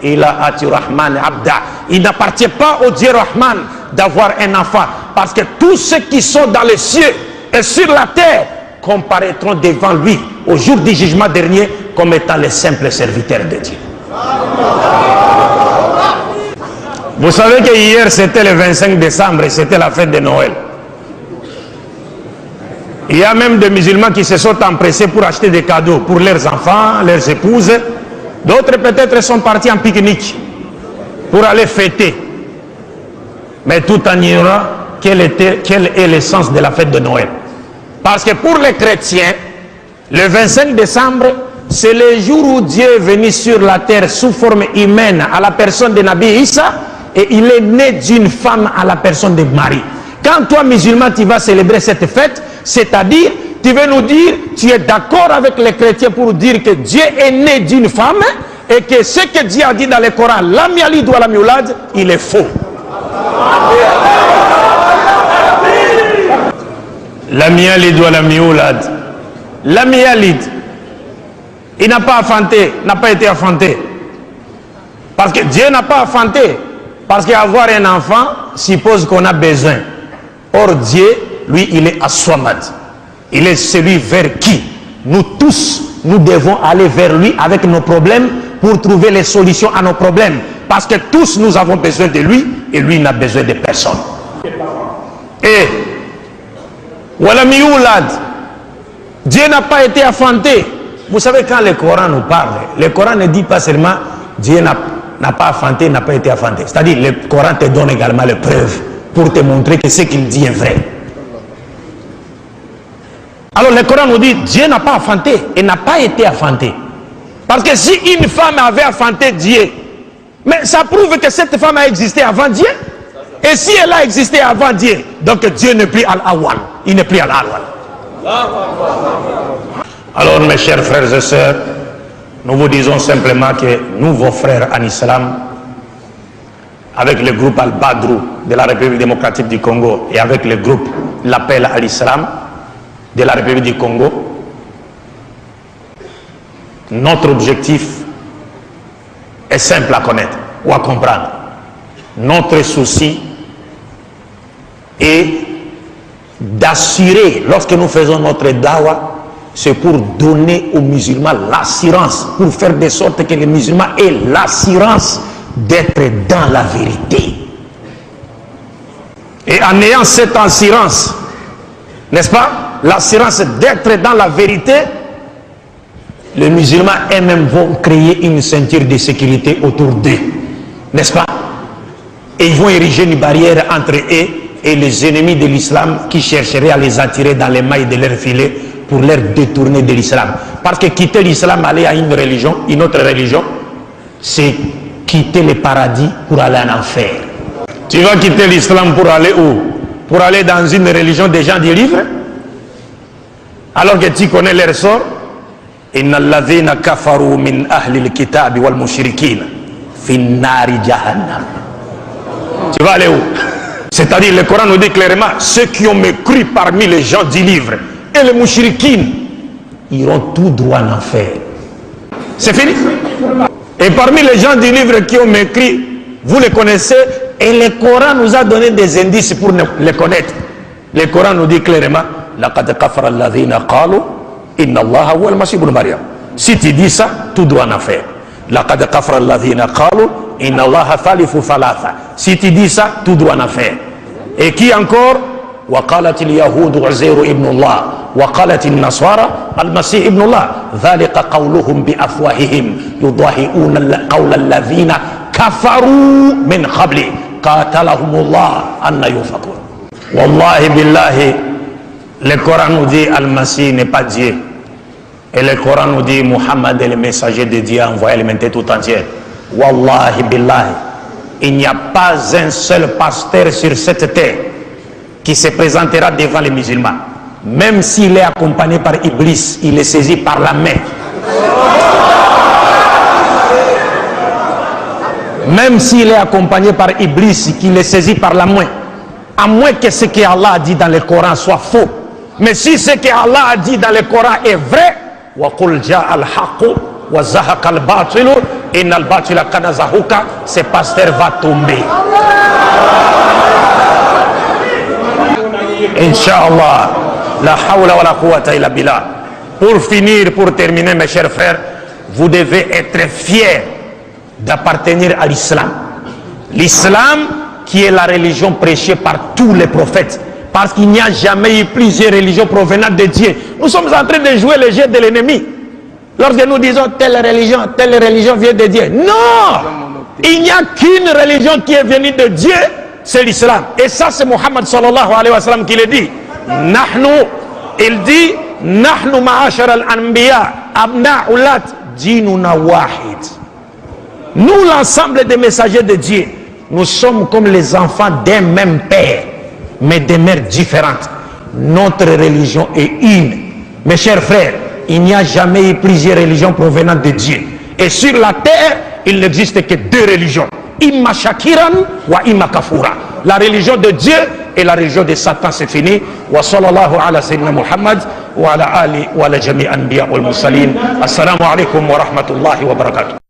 ila ati rahman abda. Il n'appartient pas au Dieu Rahman d'avoir un enfant, parce que tous ceux qui sont dans les cieux et sur la terre comparaîtront devant lui au jour du jugement dernier comme étant les simples serviteurs de Dieu. Vous savez que hier c'était le 25 décembre et c'était la fête de Noël. Il y a même des musulmans qui se sont empressés pour acheter des cadeaux pour leurs enfants, leurs épouses. D'autres peut-être sont partis en pique-nique pour aller fêter. Mais tout en ignorant quel est l'essence de la fête de Noël. Parce que pour les chrétiens, le 25 décembre, c'est le jour où Dieu est venu sur la terre sous forme humaine à la personne de Nabi Issa, et il est né d'une femme à la personne de Marie. Quand toi, musulman, tu vas célébrer cette fête, c'est-à-dire, tu veux nous dire, tu es d'accord avec les chrétiens pour dire que Dieu est né d'une femme et que ce que Dieu a dit dans le Coran, lam yalid wa lam yulad, il est faux. Lam yalid wa lam yulad. Lam yalid, il n'a pas enfanté, n'a pas été enfanté. Parce que Dieu n'a pas enfanté. Parce qu'avoir un enfant suppose qu'on a besoin. Or Dieu, lui, il est as-Samad. Il est celui vers qui nous tous, nous devons aller vers lui avec nos problèmes pour trouver les solutions à nos problèmes. Parce que tous, nous avons besoin de lui et lui n'a besoin de personne. Et Walam yulad, Dieu n'a pas été enfanté. Vous savez, quand le Coran nous parle, le Coran ne dit pas seulement Dieu n'a pas enfanté, n'a pas été enfanté. C'est-à-dire, le Coran te donne également les preuves pour te montrer que ce qu'il dit est vrai. Alors le Coran nous dit Dieu n'a pas enfanté et n'a pas été enfanté. Parce que si une femme avait enfanté Dieu, mais ça prouve que cette femme a existé avant Dieu. Et si elle a existé avant Dieu, donc Dieu n'est plus Al-Awwal, il n'est plus Al-Awwal. Alors mes chers frères et sœurs, nous vous disons simplement que nous, vos frères en islam, avec le groupe Al-Badrou de la République démocratique du Congo et avec le groupe L'Appel à l'Islam de la République du Congo, notre objectif est simple à connaître ou à comprendre. Notre souci est d'assurer, lorsque nous faisons notre dawa, c'est pour donner aux musulmans l'assurance, pour faire de sorte que les musulmans aient l'assurance d'être dans la vérité. Et en ayant cette assurance, n'est-ce pas, l'assurance d'être dans la vérité, les musulmans eux-mêmes vont créer une ceinture de sécurité autour d'eux, n'est-ce pas? Et ils vont ériger une barrière entre eux et les ennemis de l'islam qui chercheraient à les attirer dans les mailles de leur filet pour leur détourner de l'islam. Parce que quitter l'islam, aller à une autre religion, c'est quitter le paradis pour aller en enfer. Tu vas quitter l'islam pour aller où? Pour aller dans une religion des gens du livre? Alors que tu connais leur sort. Inna alladhina kafaru min ahli al-kitabi wal mushrikin fi nari jahannam. Tu vas aller où? C'est-à-dire, le Coran nous dit clairement, ceux qui ont mécru parmi les gens du livre et les mouchriquines iront tout droit en enfer. C'est fini. Et parmi les gens du livre qui ont mécru, vous les connaissez, et le Coran nous a donné des indices pour les connaître. Le Coran nous dit clairement, laqad kafara alladhina qalu inna Allaha huwa al-Masih ibn Maryam. Si tu dis ça, tout droit en enfer. Laqad kafara alladhina qalu inna Allaha thalithu thalatha. Si tu dis ça, tout droit en enfer. Et qui encore? وقالت اليهود عزير ابن الله وقالت النصارى المسيح ابن الله ذلك قولهم بأفواههم يضاهئون قول الذين كفروا من قبل قاتلهم الله أن يؤفكون. والله بالله, le Coran nous dit Al-Masih n'est pas Dieu, et le Coran nous dit Muhammad est le messager de Dieu envoyé à l'humanité tout entière. Wallahi billahi, il n'y a pas un seul pasteur sur cette terre qui se présentera devant les musulmans, même s'il est accompagné par Iblis, il est saisi par la main. Même s'il est accompagné par Iblis, qu'il est saisi par la main, à moins que ce que Allah a dit dans le Coran soit faux. Mais si ce que Allah a dit dans le Coran est vrai, وَقُلْ جَاءَ الْحَقُّ wa zahaqa al-batilu inna al-batila kana zahuqa. Ce pasteur va tomber. Inch'Allah. La hawla wa la quwwata illa billah. Pour finir, pour terminer, mes chers frères, vous devez être fiers d'appartenir à l'islam. L'islam qui est la religion prêchée par tous les prophètes. Parce qu'il n'y a jamais eu plusieurs religions provenant de Dieu. Nous sommes en train de jouer le jeu de l'ennemi. Lorsque nous disons telle religion vient de Dieu. Non! Il n'y a qu'une religion qui est venue de Dieu, c'est l'islam. Et ça, c'est Muhammad sallallahu alayhi wa sallam qui le dit. Il dit, Nahnu ma'ashar al-anbiya, abna'ulat, dinuna wahid. Nous, l'ensemble des messagers de Dieu, nous sommes comme les enfants d'un même père, mais de mères différentes. Notre religion est une. Mes chers frères, il n'y a jamais eu plusieurs religions provenant de Dieu. Et sur la terre, il n'existe que deux religions. Imma shakiran wa imma kafura. La religion de Dieu et la religion de Satan, c'est fini. Wa sallallahu ala sayyidina Muhammad wa ala ali wa ala jami' anbiya wal mursalin. Assalamu alaikum wa rahmatullahi wa barakatuh.